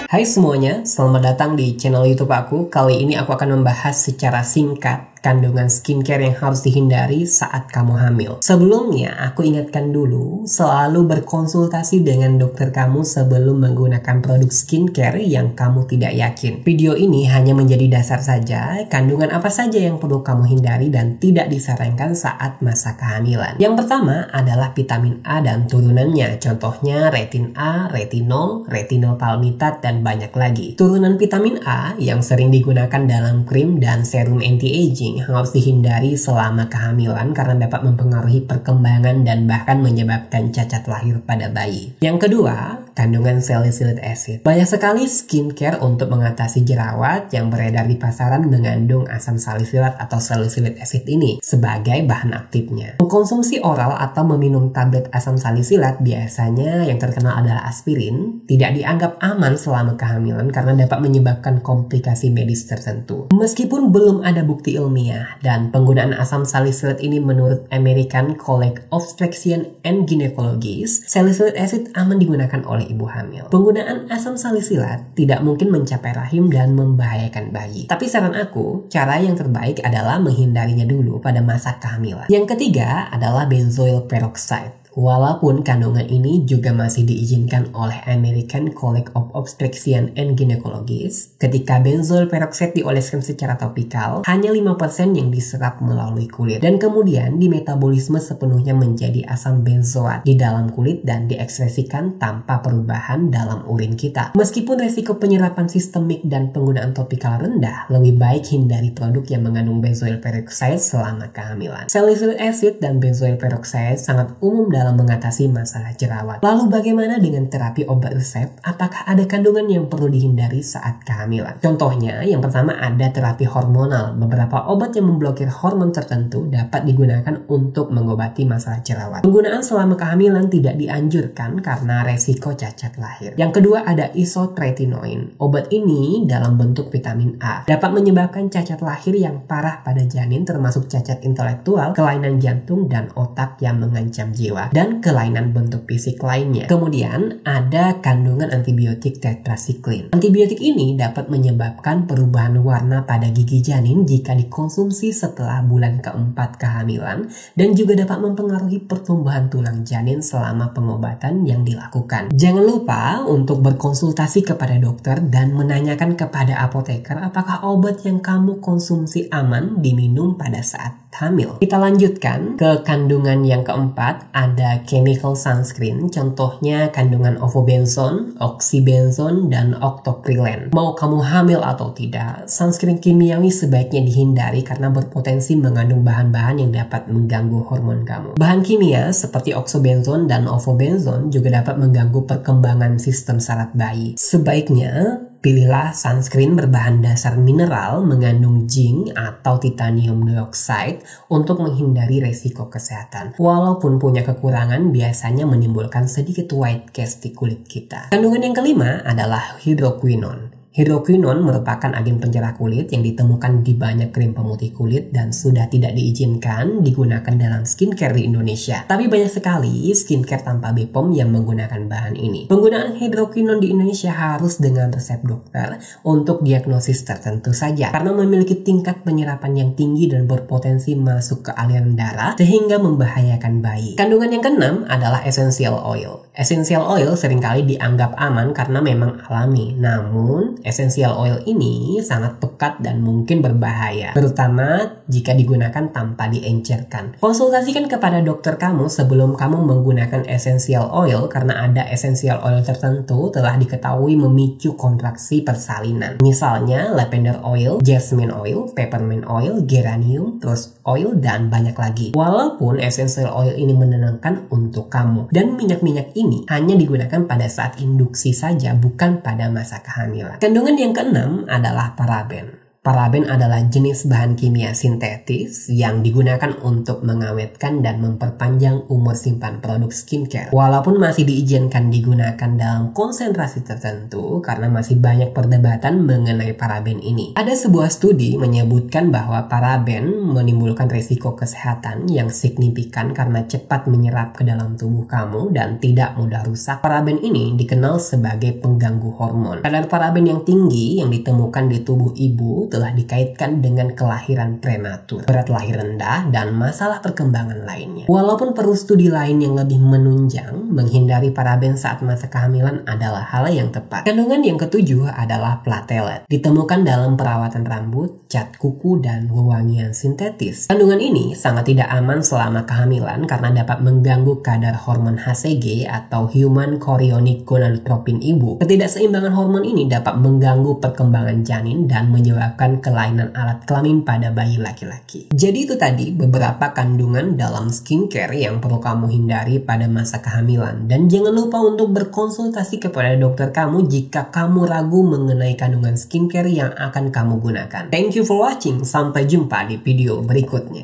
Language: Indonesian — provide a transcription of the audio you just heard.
Hai semuanya, selamat datang di channel YouTube aku. Kali ini aku akan membahas secara singkat kandungan skincare yang harus dihindari saat kamu hamil. Sebelumnya, aku ingatkan dulu, selalu berkonsultasi dengan dokter kamu sebelum menggunakan produk skincare yang kamu tidak yakin. Video ini hanya menjadi dasar saja, kandungan apa saja yang perlu kamu hindari dan tidak disarankan saat masa kehamilan. Yang pertama adalah vitamin A dan turunannya, contohnya retin A, retinol, retinol palmitat, dan banyak lagi. Turunan vitamin A yang sering digunakan dalam krim dan serum anti-aging harus dihindari selama kehamilan karena dapat mempengaruhi perkembangan dan bahkan menyebabkan cacat lahir pada bayi. Yang kedua, kandungan salicylic acid. Banyak sekali skincare untuk mengatasi jerawat yang beredar di pasaran mengandung asam salisilat atau salicylic acid ini sebagai bahan aktifnya. Mengkonsumsi oral atau meminum tablet asam salisilat biasanya yang terkenal adalah aspirin tidak dianggap aman selama kehamilan karena dapat menyebabkan komplikasi medis tertentu. Meskipun belum ada bukti ilmiah dan penggunaan asam salisilat ini menurut American College of Obstetricians and Gynecologists, salicylic acid aman digunakan oleh ibu hamil. Penggunaan asam salisilat tidak mungkin mencapai rahim dan membahayakan bayi. Tapi saran aku, cara yang terbaik adalah menghindarinya dulu pada masa kehamilan. Yang ketiga adalah benzoyl peroxide. Walaupun kandungan ini juga masih diizinkan oleh American College of Obstetricians and Gynecologists, ketika benzoyl peroxide dioleskan secara topikal, hanya 5% yang diserap melalui kulit. Dan kemudian dimetabolisme sepenuhnya menjadi asam benzoat di dalam kulit dan diekspresikan tanpa perubahan dalam urin kita. Meskipun resiko penyerapan sistemik dan penggunaan topikal rendah, lebih baik hindari produk yang mengandung benzoyl peroxide selama kehamilan. Salicylic acid dan benzoyl peroxide sangat umum dalam mengatasi masalah jerawat. Lalu bagaimana dengan terapi obat resep? Apakah ada kandungan yang perlu dihindari saat kehamilan? Contohnya, yang pertama ada terapi hormonal. Beberapa obat yang memblokir hormon tertentu dapat digunakan untuk mengobati masalah jerawat. Penggunaan selama kehamilan tidak dianjurkan karena resiko cacat lahir. Yang kedua ada isotretinoin. Obat ini dalam bentuk vitamin A dapat menyebabkan cacat lahir yang parah pada janin termasuk cacat intelektual, kelainan jantung dan otak yang mengancam jiwa, dan kelainan bentuk fisik lainnya. Kemudian ada kandungan antibiotik tetracycline. Antibiotik ini dapat menyebabkan perubahan warna pada gigi janin jika dikonsumsi setelah bulan keempat kehamilan dan juga dapat mempengaruhi pertumbuhan tulang janin selama pengobatan yang dilakukan. Jangan lupa untuk berkonsultasi kepada dokter dan menanyakan kepada apoteker apakah obat yang kamu konsumsi aman diminum pada saat hamil. Kita lanjutkan ke kandungan yang keempat, ada chemical sunscreen, contohnya kandungan ofobenzone, oxybenzone, dan octocrylene. Mau kamu hamil atau tidak, sunscreen kimiawi sebaiknya dihindari karena berpotensi mengandung bahan-bahan yang dapat mengganggu hormon kamu. Bahan kimia seperti oxybenzone dan ofobenzone juga dapat mengganggu perkembangan sistem saraf bayi. Sebaiknya pilihlah sunscreen berbahan dasar mineral mengandung zinc atau titanium dioxide untuk menghindari resiko kesehatan. Walaupun punya kekurangan, biasanya menimbulkan sedikit white cast di kulit kita. Kandungan yang kelima adalah hydroquinone. Hydroquinone merupakan agen pencerah kulit yang ditemukan di banyak krim pemutih kulit dan sudah tidak diizinkan digunakan dalam skincare di Indonesia. Tapi banyak sekali skincare tanpa BPOM yang menggunakan bahan ini. Penggunaan hydroquinone di Indonesia harus dengan resep dokter untuk diagnosis tertentu saja karena memiliki tingkat penyerapan yang tinggi dan berpotensi masuk ke aliran darah sehingga membahayakan bayi. Kandungan yang keenam adalah essential oil. Essential oil seringkali dianggap aman karena memang alami, namun essential oil ini sangat pekat dan mungkin berbahaya, terutama jika digunakan tanpa diencerkan. Konsultasikan kepada dokter kamu sebelum kamu menggunakan essential oil karena ada essential oil tertentu telah diketahui memicu kontraksi persalinan. Misalnya lavender oil, jasmine oil, peppermint oil, geranium, rose oil, dan banyak lagi. Walaupun essential oil ini menenangkan untuk kamu, dan minyak-minyak ini hanya digunakan pada saat induksi saja, bukan pada masa kehamilan. Kandungan yang keenam adalah paraben. Paraben adalah jenis bahan kimia sintetis yang digunakan untuk mengawetkan dan memperpanjang umur simpan produk skincare. Walaupun masih diizinkan digunakan dalam konsentrasi tertentu karena masih banyak perdebatan mengenai paraben ini. Ada sebuah studi menyebutkan bahwa paraben menimbulkan risiko kesehatan yang signifikan karena cepat menyerap ke dalam tubuh kamu dan tidak mudah rusak. Paraben ini dikenal sebagai pengganggu hormon. Kadar paraben yang tinggi yang ditemukan di tubuh ibu telah dikaitkan dengan kelahiran prematur, berat lahir rendah, dan masalah perkembangan lainnya. Walaupun perlu studi lain yang lebih menunjang, menghindari paraben saat masa kehamilan adalah hal yang tepat. Kandungan yang ketujuh adalah platelet. Ditemukan dalam perawatan rambut, cat kuku, dan wewangian sintetis. Kandungan ini sangat tidak aman selama kehamilan karena dapat mengganggu kadar hormon HCG atau Human Chorionic Gonadotropin ibu. Ketidakseimbangan hormon ini dapat mengganggu perkembangan janin dan menyebabkan kelainan alat kelamin pada bayi laki-laki. Jadi itu tadi beberapa kandungan dalam skincare yang perlu kamu hindari pada masa kehamilan. Dan jangan lupa untuk berkonsultasi kepada dokter kamu jika kamu ragu mengenai kandungan skincare yang akan kamu gunakan. Thank you for watching, sampai jumpa di video berikutnya.